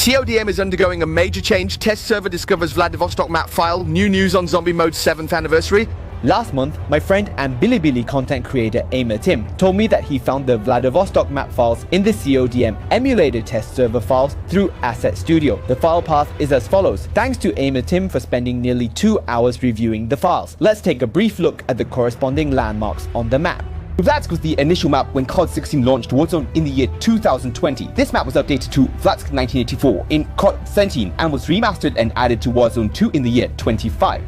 CODM is undergoing a major change. Test server discovers Vladivostok map file. New news on zombie mode's 7th anniversary. Last month, my friend and Bilibili content creator Aimer Tim told me that he found the Vladivostok map files in the CODM emulated test server files through Asset Studio. The file path is as follows. Thanks to Aimer Tim for spending nearly 2 hours reviewing the files. Let's take a brief look at the corresponding landmarks on the map. Vladsk was the initial map when COD 16 launched Warzone in the year 2020. This map was updated to Vladsk 1984 in COD 17 and was remastered and added to Warzone 2 in the year 25.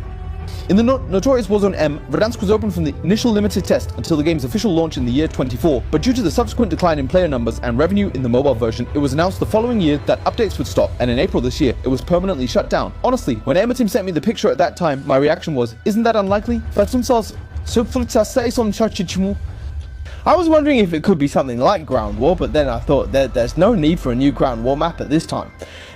In the notorious Warzone M, Verdansk was open from the initial limited test until the game's official launch in the year 24, but due to the subsequent decline in player numbers and revenue in the mobile version, it was announced the following year that updates would stop, and in April this year, it was permanently shut down. Honestly, when Emitim sent me the picture at that time, my reaction was, isn't that unlikely? I was wondering if it could be something like Ground War, but then I thought that there's no need for a new Ground War map at this time.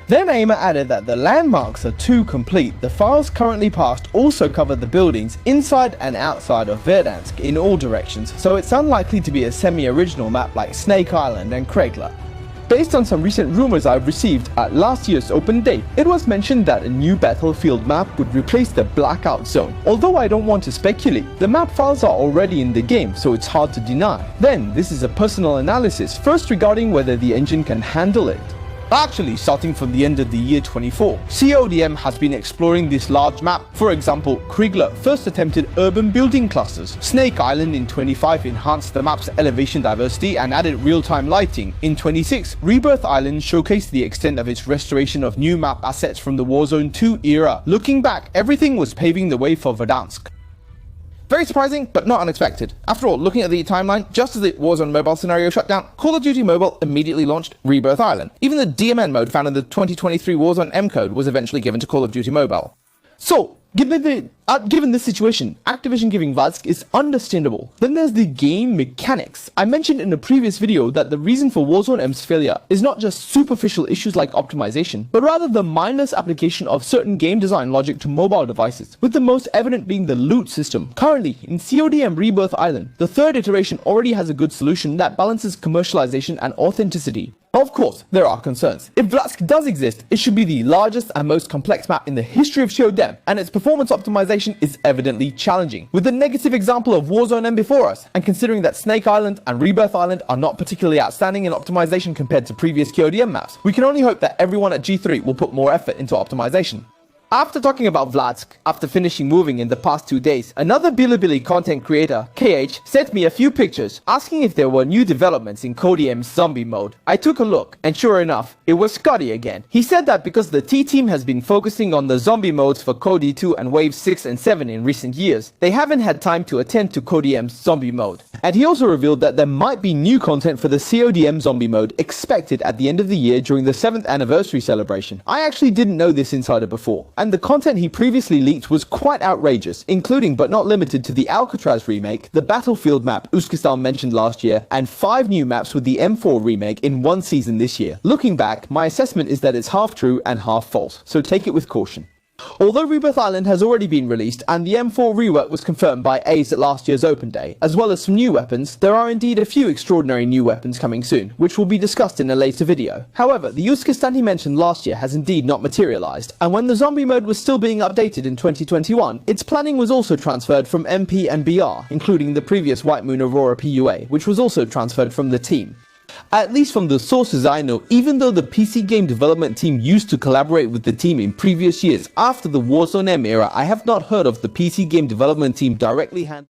Then Aimer added that the landmarks are too complete. The files currently passed also cover the buildings inside and outside of Verdansk in all directions, so it's unlikely to be a semi-original map like Snake Island and Craigla. Based on some recent rumors I've received at last year's open day, it was mentioned that a new battlefield map would replace the blackout zone. Although I don't want to speculate, the map files are already in the game, so it's hard to deny. Then, this is a personal analysis, first regarding whether the engine can handle it. Actually, starting from the end of the year 24, CODM has been exploring this large map. For example, Kriegler first attempted urban building clusters. Snake Island in 25 enhanced the map's elevation diversity and added real-time lighting. In 26, Rebirth Island showcased the extent of its restoration of new map assets from the Warzone 2 era. Looking back, everything was paving the way for Verdansk. Very surprising, but not unexpected. After all, looking at the timeline, just as the Warzone mobile scenario shut down, Call of Duty Mobile immediately launched Rebirth Island. Even the DMN mode found in the 2023 Warzone M code was eventually given to Call of Duty Mobile. So, given this situation, Activision giving Vladsk is understandable. Then there's the game mechanics. I mentioned in a previous video that the reason for Warzone M's failure is not just superficial issues like optimization, but rather the mindless application of certain game design logic to mobile devices, with the most evident being the loot system. Currently, in CODM Rebirth Island, the third iteration already has a good solution that balances commercialization and authenticity. Of course, there are concerns. If Vladsk does exist, it should be the largest and most complex map in the history of CODM, and its performance optimization is evidently challenging. With the negative example of Warzone M before us, and considering that Snake Island and Rebirth Island are not particularly outstanding in optimization compared to previous CODM maps, we can only hope that everyone at G3 will put more effort into optimization. After talking about Vladsk, after finishing moving in the past 2 days, another Bilibili content creator, KH, sent me a few pictures asking if there were new developments in CODM's zombie mode. I took a look, and sure enough, it was Scotty again. He said that because the T-Team has been focusing on the zombie modes for COD 2 and Wave 6 and 7 in recent years, they haven't had time to attend to CODM's zombie mode. And he also revealed that there might be new content for the CODM zombie mode expected at the end of the year during the 7th anniversary celebration. I actually didn't know this insider before, and the content he previously leaked was quite outrageous, including but not limited to the Alcatraz remake, the Battlefield map Uzbekistan mentioned last year, and 5 new maps with the M4 remake in one season this year. Looking back, my assessment is that it's half true and half false, so take it with caution. Although Rebirth Island has already been released and the M4 rework was confirmed by Ace at last year's open day, as well as some new weapons, there are indeed a few extraordinary new weapons coming soon, which will be discussed in a later video. However, the Uzbekistan he mentioned last year has indeed not materialized, and when the zombie mode was still being updated in 2021, its planning was also transferred from MP and BR, including the previous White Moon Aurora PUA, which was also transferred from the team. At least from the sources I know, even though the PC game development team used to collaborate with the team in previous years after the Warzone M era, I have not heard of the PC game development team directly handling